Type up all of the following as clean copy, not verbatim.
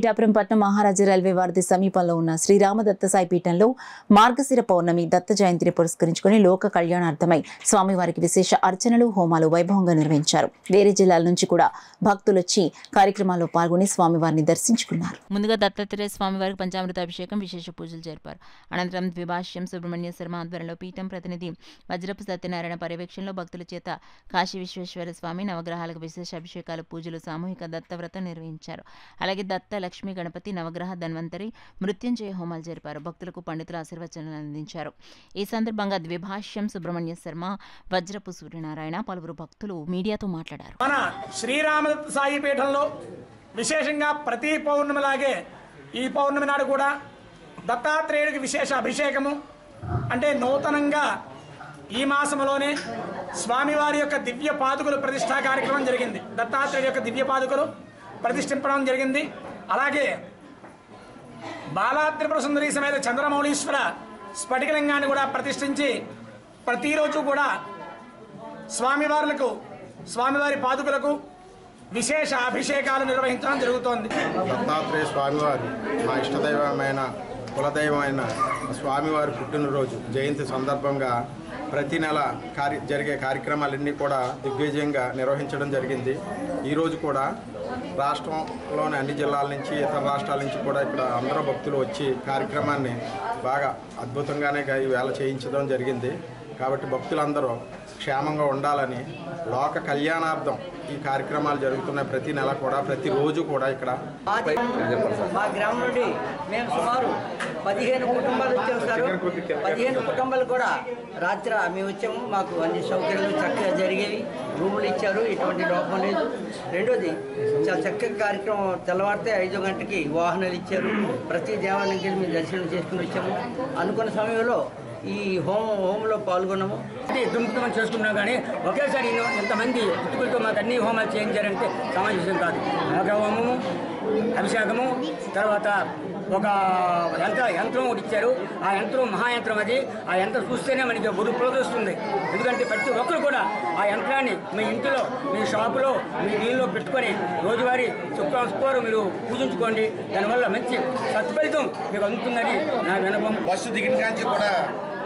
పిఠాపురం పట్నం మహారాజా రైల్వే వారధి సమీపంలో ఉన్న శ్రీరామ దత్త సాయి పీఠంలో మార్గశిర పౌర్ణమి దత్త జయంతిని పురస్కరించుకుని లోక కళ్యాణార్థమై స్వామివారికి విశేష అర్చనలు హోమాలు వైభవంగా నిర్వహించారు. వేరే జిల్లాల నుంచి కూడా భక్తులు వచ్చి కార్యక్రమాల్లో పాల్గొని స్వామివారిని దర్శించుకున్నారు. ముందుగా దత్తాత్రేయ స్వామివారికి పంచామృత అభిషేకం విశేష పూజలు జరిపారు. అనంతరం ద్విభాష్యం సుబ్రహ్మణ్య శర్మ ఆధ్వర్యంలో పీఠం ప్రతినిధి వజ్రపు సత్యనారాయణ పర్యవేక్షణలో భక్తుల చేత కాశీ విశ్వేశ్వర స్వామి నవగ్రహాలకు విశేష అభిషేకాలు పూజలు సామూహిక దత్తవ్రతం నిర్వహించారు. అలాగే దత్త లక్ష్మీ గణపతి నవగ్రహ ధన్వంతరి మృత్యుంజయ హోమాలు జరిపారు. భక్తులకు పండితుల ఆశీర్వచనాలు అందించారు. ఈ సందర్భంగా ద్విభాష్యం సుబ్రహ్మణ్య శర్మ వజ్రపు సూర్యనారాయణ పలువురు భక్తులు మీడియాతో మాట్లాడారు. మన శ్రీరామదత్త సాయి పీఠంలో విశేషంగా ప్రతి పౌర్ణమిలాగే ఈ పౌర్ణమి నాడు కూడా దత్తాత్రేయుడికి విశేష అభిషేకము అంటే నూతనంగా ఈ మాసంలోనే స్వామివారి యొక్క దివ్య పాదుకలు ప్రతిష్టా కార్యక్రమం జరిగింది. దత్తాత్రేయుడి యొక్క దివ్య పాదుకలు ప్రతిష్ఠించడం జరిగింది. అలాగే బాలాత్రిపుర సుందరి సమేత చంద్రమౌళీశ్వర స్ఫటికలింగాన్ని కూడా ప్రతిష్ఠించి ప్రతిరోజు కూడా స్వామివారి పాదుకలకు విశేష అభిషేకాలు నిర్వహించడం జరుగుతోంది. దత్తాత్రేయ స్వామివారి మా ఇష్టదైవమైన కులదైవమైన స్వామివారి పుట్టినరోజు జయంతి సందర్భంగా ప్రతి నెల జరిగే కార్యక్రమాలన్నీ కూడా దిగ్విజయంగా నిర్వహించడం జరిగింది. ఈరోజు కూడా రాష్ట్రంలోని అన్ని జిల్లాల నుంచి ఇతర రాష్ట్రాల నుంచి కూడా ఇక్కడ అందరూ భక్తులు వచ్చి కార్యక్రమాన్ని బాగా అద్భుతంగానే ఈవేళ చేయించడం జరిగింది. కాబట్టి భక్తులందరూ క్షేమంగా ఉండాలని లోక కళ్యాణార్థం ఈ కార్యక్రమాలు జరుగుతున్నాయి. ప్రతి నెల కూడా ప్రతిరోజు కూడా ఇక్కడ మా గ్రామం నుండి మేము సుమారు 15 కుటుంబాలు వచ్చాము సార్. 15 కుటుంబాలు కూడా రాత్రి మేము వచ్చాము. మాకు అన్ని సౌకర్యాలు చక్కగా జరిగేవి. రూములు ఇచ్చారు, ఎటువంటి లోపం లేదు. రెండోది చాలా చక్కగా కార్యక్రమం తెల్లవారితే 5 గంటకి వాహనాలు ఇచ్చారు. ప్రతి దేవాలయానికి మేము దర్శనం చేసుకుని వచ్చాము. అనుకున్న సమయంలో ఈ హోమంలో పాల్గొన్నాము. దుమ్ముతమని చేసుకున్నాం కానీ ఒకేసారి ఇంతమంది భక్తులతో మాకు అన్ని హోమాలు చేయించారంటే సమావేశం కాదు. హోమము, అభిషేకము, తర్వాత ఒక యంత్రం ఒకటి ఇచ్చారు. ఆ యంత్రం మహాయంత్రం. అది ఆ యంత్రం చూస్తేనే మనకి బుర్ర ప్రదర్శిస్తుంది. ఎందుకంటే ప్రతి ఒక్కరు కూడా ఆ యంత్రాన్ని మీ ఇంటిలో, మీ షాపులో, మీ నీళ్ళలో పెట్టుకొని రోజువారీ శుక్రవారం మీరు పూజించుకోండి. దానివల్ల మంచి సత్ఫలితం మీకు అందుతుందని నా వినపం. బస్సు దిగిన కాంచి కూడా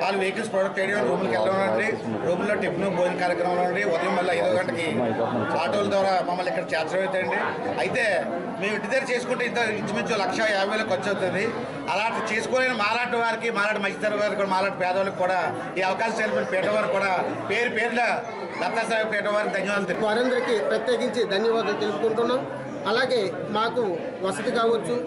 వాళ్ళు వెహికల్స్ ప్రొడక్ట్ చేయడం, రూములకి వెళ్ళడం అండి. రూముల్లో టిఫిన్ భోజన కార్యక్రమాలు అండి. ఉదయం మళ్ళీ 5 గంటకి ఆటోల ద్వారా మమ్మల్ని ఇక్కడ చేర్చడవుతాయండి. అయితే మేము ఇంటి దగ్గర చేసుకుంటే ఇంచుమించు 1,50,000 ఖర్చు అవుతుంది. అలాంటి చేసుకోలేని మాలాంటి వారికి, మాలాంటి మధ్యతరగతి వారికి కూడా, మాలాంటి పేదవాళ్ళకి కూడా ఈ అవకాశం చేరిపోయిన పీఠ వారికి కూడా పేరున దత్తాత్రేయ పీఠ వారికి ధన్యవాదాలు. వారందరికీ ప్రత్యేకించి ధన్యవాదాలు తెలుపుకుంటున్నాం. అలాగే మాకు వసతి కావచ్చు,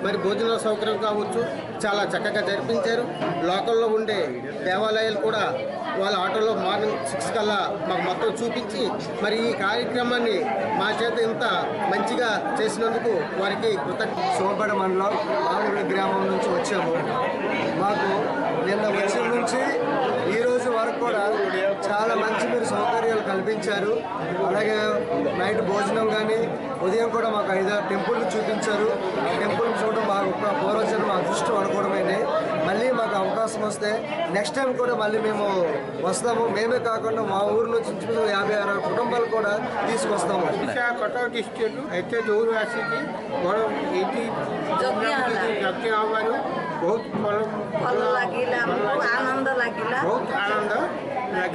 మరి భోజన సౌకర్యం కావచ్చు చాలా చక్కగా జరిపించారు. లోకల్లో ఉండే దేవాలయాలు కూడా వాళ్ళ ఆటోలో మార్నింగ్ 6 కల్లా మాకు మొత్తం చూపించి మరి ఈ కార్యక్రమాన్ని మా చేత ఇంత మంచిగా చేసినందుకు వారికి సోమపేట మండలం మామూలు గ్రామం నుంచి వచ్చాము. మాకు నిన్న వచ్చిన నుంచి ఈరోజు వరకు కూడా చాలా మంచి మీరు సౌకర్యాలు కల్పించారు. అలాగే నైట్ భోజనం కానీ ఉదయం కూడా మాకు 5 టెంపుల్ని చూపించారు. ఆ టెంపుల్ని చూడడం మాకు పూర్వజన్మ అదృష్టం అనుకోవడమైంది. మళ్ళీ మాకు అవకాశం వస్తే నెక్స్ట్ టైం కూడా మళ్ళీ మేము వస్తాము. మేమే కాకుండా మా ఊరు నుంచి 50-60 కుటుంబాలు కూడా తీసుకొస్తాము. कटक डिस्ट्रिक्ट ऐसे दूर आसिकी बड़ एटी जग्गे आवारू बहुत भल आनंद लगिला बहुत आनंद लगे।